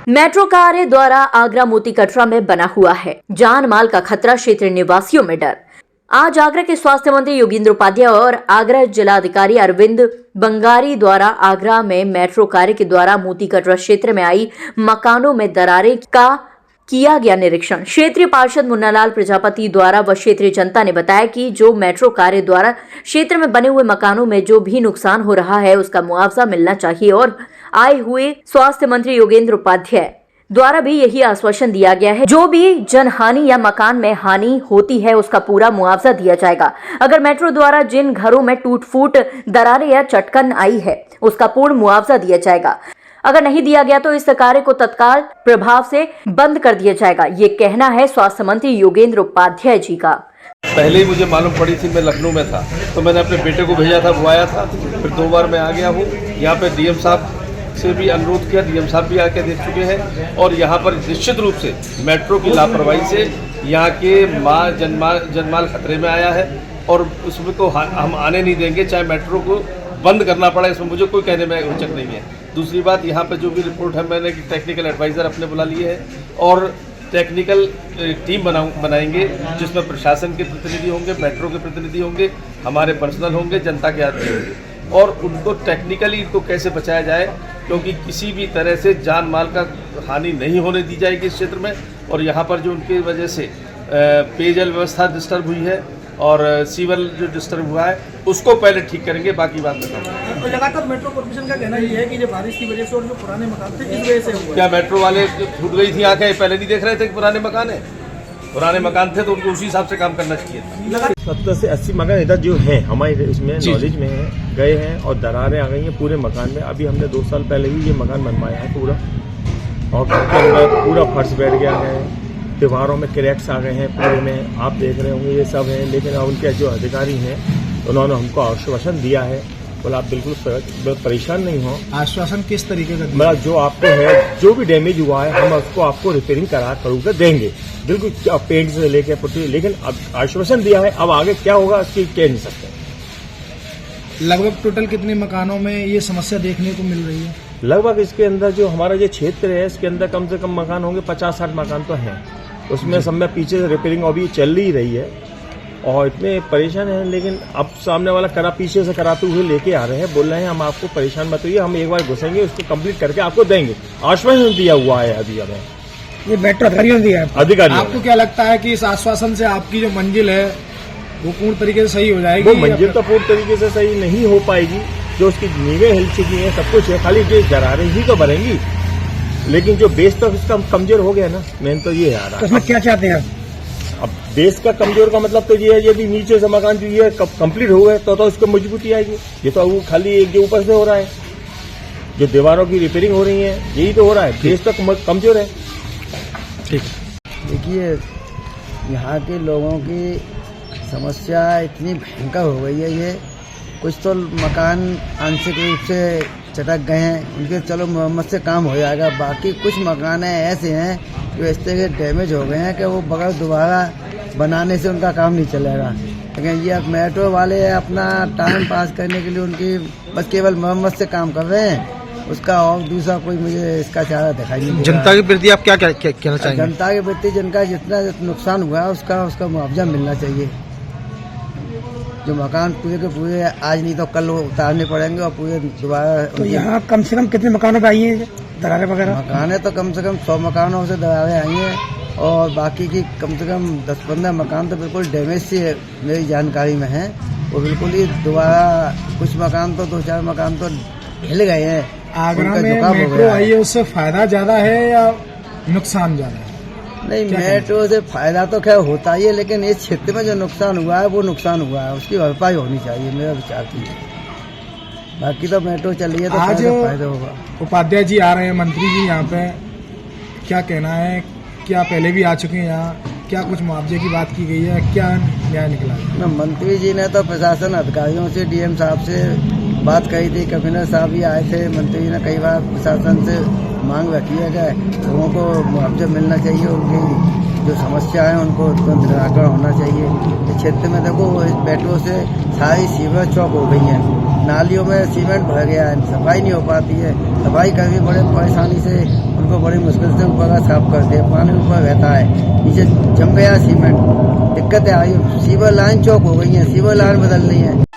Metro कार्य द्वारा आगरा मोती कटरा में बना हुआ है, जान माल का खतरा, क्षेत्रीय निवासियों में डर। आज आगरा के स्वास्थ्य मंत्री योगेंद्र उपाध्याय और आगरा जिलाधिकारी अरविंद बंगारी द्वारा आगरा में मेट्रो कार्य के द्वारा मोती कटरा क्षेत्र में आई मकानों में दरारें का किया गया निरीक्षण। क्षेत्रीय पार्षद मुन्नालाल प्रजापति द्वारा व क्षेत्रीय जनता ने बताया कि जो मेट्रो कार्य द्वारा क्षेत्र में बने हुए मकानों में जो भी नुकसान हो रहा है उसका मुआवजा मिलना चाहिए और आए हुए स्वास्थ्य मंत्री योगेंद्र उपाध्याय द्वारा भी यही आश्वासन दिया गया है, जो भी जनहानि या मकान में हानि होती है उसका पूरा मुआवजा दिया जाएगा। अगर मेट्रो द्वारा जिन घरों में टूट फूट, दरारें या चटकन आई है उसका पूर्ण मुआवजा दिया जाएगा। अगर नहीं दिया गया तो इस कार्य को तत्काल प्रभाव से बंद कर दिया जाएगा। ये कहना है स्वास्थ्य मंत्री योगेंद्र उपाध्याय जी का। पहले ही मुझे मालूम पड़ी थी, मैं लखनऊ में था तो मैंने अपने बेटे को भेजा था, वो आया था, फिर 2 बार मैं आ गया हूँ। यहाँ पे डीएम साहब से भी अनुरोध किया, डीएम साहब भी आके देख चुके हैं और यहाँ पर निश्चित रूप से मेट्रो की लापरवाही से यहाँ के जनमाल खतरे में आया है और उसमें को हम आने नहीं देंगे, चाहे मेट्रो को बंद करना पड़ा, इसमें मुझे कोई कहने में रोचक नहीं है। दूसरी बात, यहाँ पे जो भी रिपोर्ट है मैंने टेक्निकल एडवाइज़र अपने बुला लिए है और टेक्निकल टीम बनाएंगे जिसमें प्रशासन के प्रतिनिधि होंगे, मेट्रो के प्रतिनिधि होंगे, हमारे पर्सनल होंगे, जनता के आदमी होंगे और उनको टेक्निकली इनको कैसे बचाया जाए, क्योंकि किसी भी तरह से जान माल का हानि नहीं होने दी जाएगी इस क्षेत्र में। और यहाँ पर जो उनकी वजह से पेयजल व्यवस्था डिस्टर्ब हुई है और सीवर जो डिस्टर्ब हुआ है उसको पहले ठीक करेंगे, बाकी बात बताऊंगा। लगातार मेट्रो कॉर्पोरेशन का कहना ये है कि जो बारिश की वजह से और जो पुराने मकान थे इस वजह से हुआ। क्या मेट्रो वाले फूट गई थी आंखें, पहले नहीं देख रहे थे कि पुराने मकान है? पुराने मकान थे तो उनको उसी हिसाब से काम करना चाहिए था। 70 से 80 मकान इधर जो है हमारे इसमें नॉलेज में है, गए हैं और दरारें आ गई हैं पूरे मकान में। अभी हमने 2 साल पहले ही ये मकान बनवाया है पूरा और पूरा फर्श बैठ गया है, दीवारों में क्रैक्स आ गए हैं पूरे में, आप देख रहे होंगे ये सब है। लेकिन उनके जो अधिकारी हैं उन्होंने हमको आश्वासन दिया है, बोला आप बिल्कुल परेशान नहीं हो। आश्वासन किस तरीके का? मतलब जो आपको है, जो भी डैमेज हुआ है हम उसको आपको रिपेयरिंग करूँगा देंगे, बिल्कुल पेंट से लेके पुट्टी। लेकिन अब आश्वासन दिया है, अब आगे क्या होगा इसकी कह नहीं सकते। लगभग टोटल कितने मकानों में ये समस्या देखने को मिल रही है? लगभग इसके अंदर जो हमारा जो क्षेत्र है इसके अंदर कम से कम मकान होंगे 50-60 मकान तो हैं। उसमें सब में पीछे से रिपेयरिंग अभी चल ही रही है और इतने परेशान हैं। लेकिन अब सामने वाला पीछे से कराते हुए लेके आ रहे हैं, बोल रहे हैं हम आपको परेशान मत होइए, हम एक बार घुसेंगे उसको कंप्लीट करके आपको देंगे। आश्वासन दिया हुआ है अभी हमें, ये मेट्रो अधिकारियों ने दिया है अधिकारी। आपको क्या लगता है कि इस आश्वासन से आपकी जो मंजिल है वो पूर्ण तरीके से सही हो जाएगी? वो मंजिल तो पूर्ण तरीके से सही नहीं हो पाएगी, जो उसकी नींवें हिल चुकी हैं, सब कुछ है, खाली जो दरारें ही तो भरेंगी। लेकिन जो बेस तो इसका कमजोर हो गया ना, मेन तो ये है। तो इसमें क्या चाहते हैं अब बेस का कमजोर का मतलब तो ये है, यदि नीचे से मकान जो ये कंप्लीट हो गए तो उसको मजबूती आएगी। ये तो वो खाली एक के ऊपर से हो रहा है, जो दीवारों की रिपेयरिंग हो रही है यही तो हो रहा है, बेस तो कमजोर है। ठीक, देखिए यहाँ के लोगों की समस्या इतनी भयंकर हो गई है, ये कुछ तो मकान आंशिक रूप से चटक गए हैं, उनके चलो मरम्मत से काम हो जाएगा। बाकी कुछ मकान ऐसे हैं जो इस तरह के डैमेज हो गए हैं कि वो बगैर दोबारा बनाने से उनका काम नहीं चलेगा। लेकिन ये अब मेट्रो वाले अपना टाइम पास करने के लिए उनकी बस केवल मरम्मत से काम कर रहे हैं, उसका और दूसरा कोई मुझे इसका चारा दिखाई नहीं दे रहा। जनता के प्रति आप क्या कहना चाहेंगे? जनता के प्रति जिनका जितना नुकसान हुआ है उसका मुआवजा मिलना चाहिए। जो मकान पूरे के पूरे आज नहीं तो कल उतारने पड़ेंगे और पूरे दोबारा। तो यहाँ कम से कम कितने मकानों पे आई हैं दरारें वगैरह? मकान तो कम से कम 100 मकानों से दरारें आई हैं और बाकी की कम से कम 10-15 मकान तो बिल्कुल डैमेज से मेरी जानकारी में है। वो बिल्कुल ही दोबारा, कुछ मकान तो 2-4 मकान तो हिल गए हैं। आगरा में मेट्रो आई है, उससे फायदा ज्यादा है या नुकसान ज्यादा है? नहीं, मेट्रो से फायदा तो खैर होता ही है, लेकिन इस क्षेत्र में जो नुकसान हुआ है वो नुकसान हुआ है, उसकी भरपाई होनी चाहिए मेरा विचार की। बाकी तो मेट्रो चल रही है तो आज फायदा होगा। उपाध्याय जी आ रहे हैं, मंत्री जी यहाँ पे, क्या कहना है? क्या पहले भी आ चुके हैं यहाँ? क्या कुछ मुआवजे की बात की गई है? क्या न्याय निकला? मंत्री जी ने तो प्रशासन अधिकारियों से, डीएम साहब से बात कही थी, कमिश्नर साहब भी आए थे। मंत्री जी ने कई बार प्रशासन से मांग रखी है कि लोगों को मुआवजा मिलना चाहिए, उनकी जो समस्या है उनको निराकरण होना चाहिए। इस क्षेत्र में देखो इस मेट्रो से सारी सीवर चौक हो गई हैं, नालियों में सीमेंट भर गया है, सफाई नहीं हो पाती है। सफाई करनी बड़े परेशानी से उनको को बड़ी मुश्किल से ऊपर का साफ करते हैं, पानी ऊपर रहता है, नीचे जम गया सीमेंट, दिक्कतें आई। सीवर लाइन चौक हो गई है, सीवर लाइन बदलनी है।